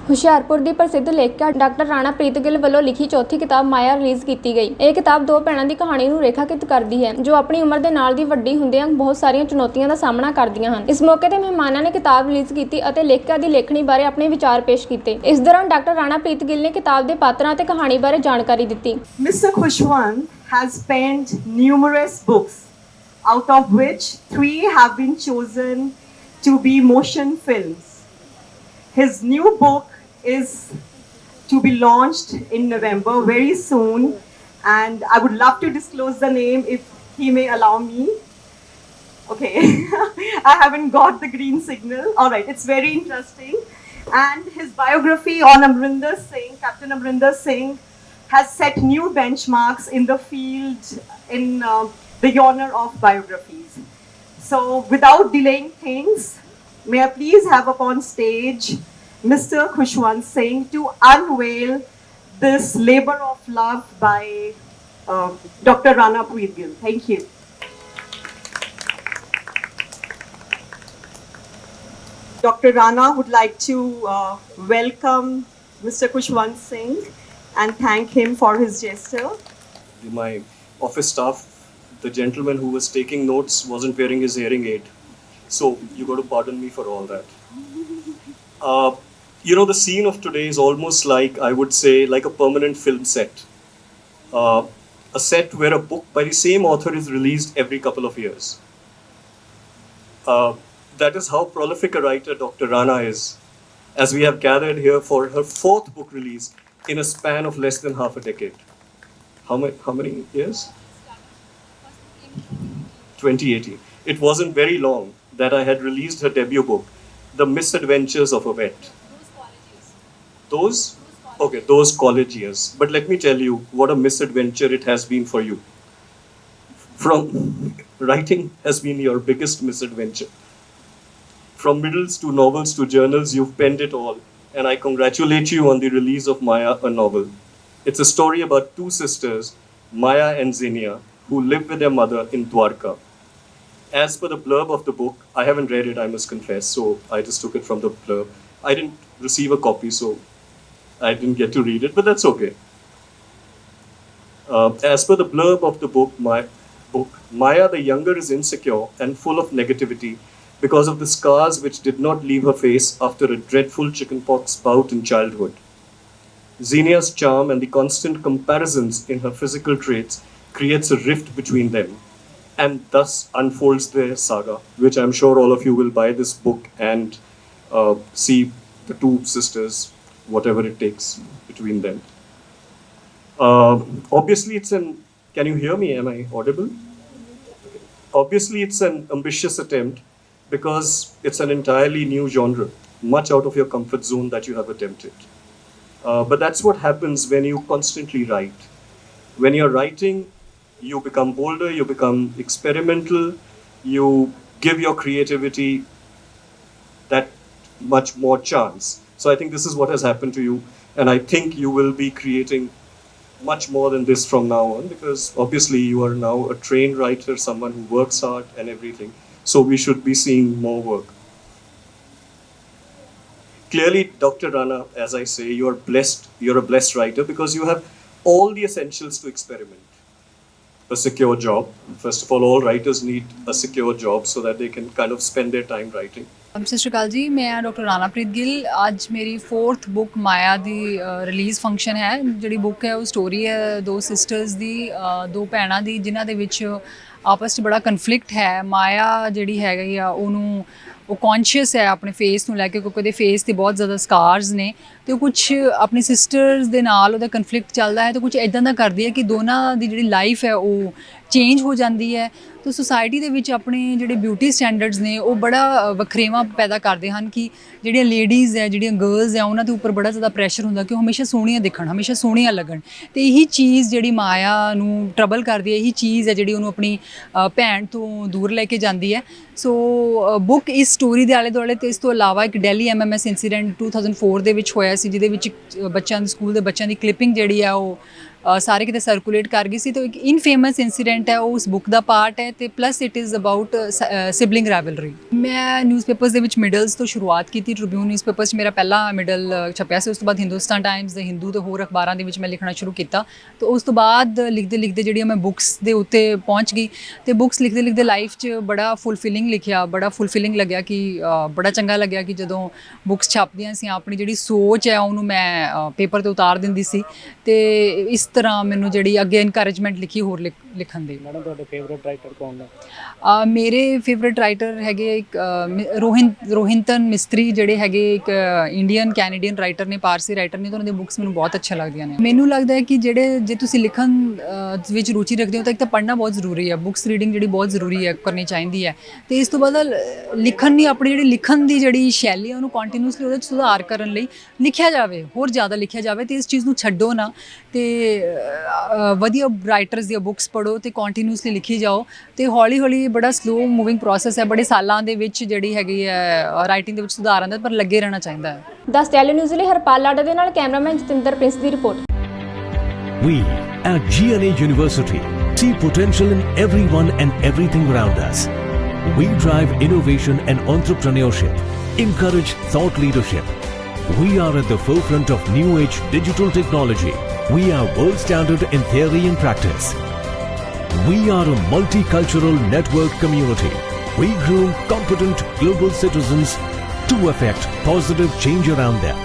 ਹੁਸ਼ਿਆਰਪੁਰ ਦੀ ਪ੍ਰਸਿੱਧ ਲੇਖਿਕਾ ਡਾਕਟਰ ਰਾਣਾ ਪ੍ਰੀਤ ਗਿੱਲ ਵੱਲੋਂ ਲਿਖੀ ਚੌਥੀ ਕਿਤਾਬ ਮਾਇਆ ਰਿਲੀਜ਼ ਕੀਤੀ ਗਈ। ਇਹ ਕਿਤਾਬ ਦੋ ਭੈਣਾਂ ਦੀ ਕਹਾਣੀ ਨੂੰ ਰੇਖਾਕਿਤ ਕਰਦੀ ਹੈ ਜੋ ਆਪਣੀ ਉਮਰ ਦੇ ਨਾਲ ਦੀ ਵੱਡੀ ਹੁੰਦਿਆਂ ਬਹੁਤ ਸਾਰੀਆਂ ਚੁਣੌਤੀਆਂ ਦਾ ਸਾਹਮਣਾ ਕਰਦੀਆਂ ਹਨ। ਇਸ ਮੌਕੇ ਤੇ ਮਹਿਮਾਨਾਂ ਨੇ ਕਿਤਾਬ ਰਿਲੀਜ਼ ਕੀਤੀ ਅਤੇ ਲੇਖਿਕਾ ਦੀ ਲੇਖਣੀ ਬਾਰੇ ਆਪਣੇ ਵਿਚਾਰ ਪੇਸ਼ ਕੀਤੇ। ਇਸ ਦੌਰਾਨ ਡਾਕਟਰ ਰਾਣਾ ਪ੍ਰੀਤ ਗਿੱਲ ਨੇ ਕਿਤਾਬ ਦੇ ਪਾਤਰਾਂ ਅਤੇ ਕਹਾਣੀ ਬਾਰੇ ਜਾਣਕਾਰੀ ਦਿੱਤੀ। Mr. Khushwant has penned numerous books, out of which 3 have been chosen to be motion films. His new book is to be launched in November very soon, and I would love to disclose the name if he may allow me. Okay, I haven't got the green signal. All right, it's very interesting. And his biography on Amrinder Singh, Captain Amrinder Singh, has set new benchmarks in the field in the genre of biographies. So without delaying things, may I please have upon stage Mr. Khushwant Singh to unveil this labor of love by Dr. Rana Preet Gill. Thank you. Dr. Rana would like to welcome Mr. Khushwant Singh and thank him for his gesture. My office staff, the gentleman who was taking notes wasn't wearing his hearing aid. So you got to pardon me for all that. The scene of today is almost like, I would say, like a permanent film set. A set where a book by the same author is released every couple of years. That is how prolific a writer Dr. Rana is, as we have gathered here for her 4th book release in a span of less than half a decade. How many years? 2018. It wasn't very long that I had released her debut book, The Misadventures of a Vet. Those college years. But let me tell you what a misadventure it has been for you. Writing has been your biggest misadventure. From middles to novels to journals, you've penned it all. And I congratulate you on the release of Maya, a novel. It's a story about 2 sisters, Maya and Xenia, who live with their mother in Dwarka. As per the blurb of the book, I haven't read it, I must confess, so I just took it from the blurb. I didn't receive a copy, so I didn't get to read it, but that's okay. As per the blurb of the book, Maya the younger is insecure and full of negativity because of the scars which did not leave her face after a dreadful chickenpox bout in childhood. Xenia's charm and the constant comparisons in her physical traits creates a rift between them, and thus unfolds their saga, which I'm sure all of you will buy this book and see the 2 sisters, whatever it takes between them. Obviously, can you hear me? Am I audible? Obviously, it's an ambitious attempt because it's an entirely new genre, much out of your comfort zone that you have attempted. But that's what happens when you constantly write. When you're writing, you become bolder, you become experimental, you give your creativity that much more chance. So I think this is what has happened to you, and I think you will be creating much more than this from now on, because obviously you are now a trained writer, someone who works hard and everything. So we should be seeing more work. Clearly, Dr. Rana, as I say, you're a blessed writer because you have all the essentials to experiment. A secure job. First of all writers need a secure job so that they can kind of spend their time writing. ਸਤਿ ਸ਼੍ਰੀ ਅਕਾਲ ਜੀ, ਮੈਂ doctor Rana ਪ੍ਰੀਤ ਗਿੱਲ। ਅੱਜ ਮੇਰੀ 4th book ਮਾਇਆ ਦੀ release function ਹੈ। ਜਿਹੜੀ book ਹੈ ਉਹ story ਹੈ 2 ਸਿਸਟਰਸ ਦੀ, 2 ਭੈਣਾਂ ਦੀ, ਜਿਨ੍ਹਾਂ ਦੇ ਵਿੱਚ ਆਪਸ 'ਚ ਬੜਾ ਕਨਫਲਿਕਟ ਹੈ। ਮਾਇਆ ਜਿਹੜੀ ਹੈਗੀ ਆ ਉਹਨੂੰ ਉਹ ਕੌਨਸ਼ੀਅਸ ਹੈ ਆਪਣੇ ਫੇਸ ਨੂੰ ਲੈ ਕੇ, ਕਿਉਂਕਿ ਉਹਦੇ ਫੇਸ 'ਤੇ ਬਹੁਤ ਜ਼ਿਆਦਾ ਸਕਾਰਸ ਨੇ, ਅਤੇ ਉਹ ਕੁਛ ਆਪਣੀ ਸਿਸਟਰਸ ਦੇ ਨਾਲ ਉਹਦਾ ਕਨਫਲਿਕਟ ਚੱਲਦਾ ਹੈ, ਅਤੇ ਕੁਛ ਇੱਦਾਂ ਦਾ ਕਰਦੀ ਹੈ ਕਿ ਦੋਨਾਂ ਦੀ ਜਿਹੜੀ ਲਾਈਫ ਹੈ ਉਹ ਚੇਂਜ ਹੋ ਜਾਂਦੀ ਹੈ। ਤਾਂ ਸੋਸਾਇਟੀ ਦੇ ਵਿੱਚ ਆਪਣੇ ਜਿਹੜੇ ਬਿਊਟੀ ਸਟੈਂਡਰਡਸ ਨੇ ਉਹ ਬੜਾ ਵਖਰੇਵਾਂ ਪੈਦਾ ਕਰਦੇ ਹਨ ਕਿ ਜਿਹੜੀਆਂ ਲੇਡੀਜ਼ ਹੈ, ਜਿਹੜੀਆਂ ਗਰਲਜ਼ ਹੈ, ਉਹਨਾਂ ਦੇ ਉੱਪਰ ਬੜਾ ਜ਼ਿਆਦਾ ਪ੍ਰੈਸ਼ਰ ਹੁੰਦਾ ਕਿ ਉਹ ਹਮੇਸ਼ਾ ਸੋਹਣੀਆਂ ਦਿਖਣ, ਹਮੇਸ਼ਾ ਸੋਹਣੀਆਂ ਲੱਗਣ। ਅਤੇ ਇਹੀ ਚੀਜ਼ ਜਿਹੜੀ ਮਾਇਆ ਨੂੰ ਟਰਬਲ ਕਰਦੀ ਹੈ, ਇਹੀ ਚੀਜ਼ ਹੈ ਜਿਹੜੀ ਉਹਨੂੰ ਆਪਣੀ ਭੈਣ ਤੋਂ ਦੂਰ ਲੈ ਕੇ ਜਾਂਦੀ ਹੈ। ਸੋ ਬੁੱਕ ਇਸ ਸਟੋਰੀ ਦੇ ਆਲੇ ਦੁਆਲੇ, ਅਤੇ ਇਸ ਤੋਂ ਇਲਾਵਾ ਇੱਕ ਦਿੱਲੀ MMS ਇੰਸੀਡੈਂਟ 2004 ਦੇ ਵਿੱਚ ਹੋਇਆ ਸੀ, ਜਿਹਦੇ ਵਿੱਚ ਬੱਚਿਆਂ ਦੇ ਸਕੂਲ ਦੇ ਬੱਚਿਆਂ ਦੀ ਕਲਿੱਪਿੰਗ ਜਿਹੜੀ ਆ ਉਹ ਸਾਰੇ ਕਿਤੇ ਸਰਕੂਲੇਟ ਕਰ ਗਈ ਸੀ। ਤੇ ਇੱਕ ਇਨਫੇਮਸ ਇਨਸੀਡੈਂਟ ਹੈ, ਉਹ ਉਸ ਬੁੱਕ ਦਾ ਪਾਰਟ ਹੈ ਤੇ plus it is about sibling rivalry. ਮੈਂ ਨਿਊਜ਼ਪੇਪਰਸ ਦੇ ਵਿੱਚ ਮਿਡਲਸ ਤੋਂ ਸ਼ੁਰੂਆਤ ਕੀਤੀ। ਟ੍ਰਿਬਿਊਨ ਨਿਊਜ਼ਪੇਪਰਸ 'ਚ ਮੇਰਾ ਪਹਿਲਾ ਮਿਡਲ ਛਪਿਆ ਸੀ। ਉਸ ਤੋਂ ਬਾਅਦ ਹਿੰਦੁਸਤਾਨ ਟਾਈਮਸ, ਦ ਹਿੰਦੂ ਤੇ ਹੋਰ ਅਖਬਾਰਾਂ ਦੇ ਵਿੱਚ ਮੈਂ ਲਿਖਣਾ ਸ਼ੁਰੂ ਕੀਤਾ। ਤੇ ਉਸ ਤੋਂ ਬਾਅਦ ਲਿਖਦੇ ਜਿਹੜੀਆਂ ਮੈਂ ਬੁੱਕਸ ਦੇ ਉੱਤੇ ਪਹੁੰਚ ਗਈ ਤੇ ਬੁੱਕਸ ਲਿਖਦੇ ਲਾਈਫ 'ਚ ਬੜਾ ਫੁਲਫਿਲਿੰਗ ਲਿਖਿਆ, ਬੜਾ ਫੁਲਫਿਲਿੰਗ ਲੱਗਿਆ ਕਿ ਬੜਾ ਚੰਗਾ ਲੱਗਿਆ ਕਿ ਜਦੋਂ ਬੁੱਕਸ ਛਪਦੀਆਂ ਸੀ ਆਪਣੀ ਜਿਹੜੀ ਸੋਚ ਹੈ ਉਹਨੂੰ ਮੈਂ ਪੇਪਰ ਤੇ ਉਤਾਰ ਦਿੰਦੀ ਸੀ। ਤੇ ਇਸ ਤਰ੍ਹਾਂ ਮੈਨੂੰ ਜਿਹੜੀ ਅੱਗੇ ਇਨਕਰੇਜਮੈਂਟ ਲਿਖੀ ਹੋਰ ਲਿਖਣ ਦੀ। ਮੈਡਮ ਤੁਹਾਡੇ ਫੇਵਰੇਟ ਰਾਈਟਰ ਕੌਣ ਨੇ? ਮੇਰੇ ਫੇਵਰੇਟ ਰਾਈਟਰ ਹੈਗੇ ਇੱਕ ਰੋਹਿੰਤਨ ਮਿਸਤਰੀ, ਜਿਹੜੇ ਹੈਗੇ ਇੱਕ ਇੰਡੀਅਨ ਕੈਨੇਡੀਅਨ ਰਾਈਟਰ ਨੇ, ਪਾਰਸੀ ਰਾਈਟਰ ਨੇ। ਤੇ ਉਹਨਾਂ ਦੀਆਂ ਬੁੱਕਸ ਮੈਨੂੰ ਬਹੁਤ ਅੱਛਾ ਲੱਗਦੀਆਂ ਨੇ। ਮੈਨੂੰ ਲੱਗਦਾ ਹੈ ਕਿ ਜੇ ਤੁਸੀਂ ਲਿਖਣ ਵਿੱਚ ਰੁਚੀ ਰੱਖਦੇ ਹੋ ਤਾਂ ਇੱਕ ਤਾਂ ਪੜ੍ਹਨਾ ਬਹੁਤ ਜ਼ਰੂਰੀ ਹੈ, ਬੁੱਕਸ ਰੀਡਿੰਗ ਜਿਹੜੀ ਬਹੁਤ ਜ਼ਰੂਰੀ ਹੈ, ਕਰਨੀ ਚਾਹੀਦੀ ਹੈ। ਤੇ ਇਸ ਤੋਂ ਬਾਅਦ ਲਿਖਣ ਨਹੀਂ, ਆਪਣੀ ਜਿਹੜੀ ਲਿਖਣ ਦੀ ਜਿਹੜੀ ਸ਼ੈਲੀ ਹੈ ਉਹਨੂੰ ਕੰਟੀਨਿਊਸਲੀ ਉਹਦੇ 'ਚ ਸੁਧਾਰ ਕਰਨ ਲਈ ਲਿਖਿਆ ਜਾਵੇ, ਹੋਰ ਜ਼ਿਆਦਾ ਲਿਖਿਆ ਜਾਵੇ। ਤੇ ਇਸ ਚੀਜ਼ ਨੂੰ ਛੱਡੋ ਨਾ, ਤੇ ਵਧੀਆ ਰਾਈਟਰਸ ਦੀਆਂ ਬੁੱਕਸ ਪੜ੍ਹੋ ਤੇ ਕੰਟੀਨਿਊਸਲੀ ਲਿਖੀ ਜਾਓ। ਤੇ ਹੌਲੀ ਹੌਲੀ ਬੜਾ ਸਲੋ ਮੂਵਿੰਗ ਪ੍ਰੋਸੈਸ ਹੈ, ਬੜੇ ਸਾਲਾਂ ਦੇ ਵਿੱਚ ਜਿਹੜੀ ਹੈਗੀ ਹੈ ਰਾਈਟਿੰਗ ਦੇ ਵਿੱਚ ਸੁਧਾਰ ਆਉਂਦਾ, ਪਰ ਲੱਗੇ ਰਹਿਣਾ ਚਾਹੀਦਾ ਹੈ। ਦਸ ਟੈਲੀ ਨਿਊਜ਼ ਲਈ ਹਰਪਾਲ ਲਾਡਾ ਦੇ ਨਾਲ cameraman Jatinder Prince the report. We at GNA University see potential in everyone and everything around us. We drive innovation and entrepreneurship, encourage thought leadership. We are at the forefront of new age digital technology. We are world standard in theory and practice. We are a multicultural network community. We groom competent global citizens to effect positive change around them.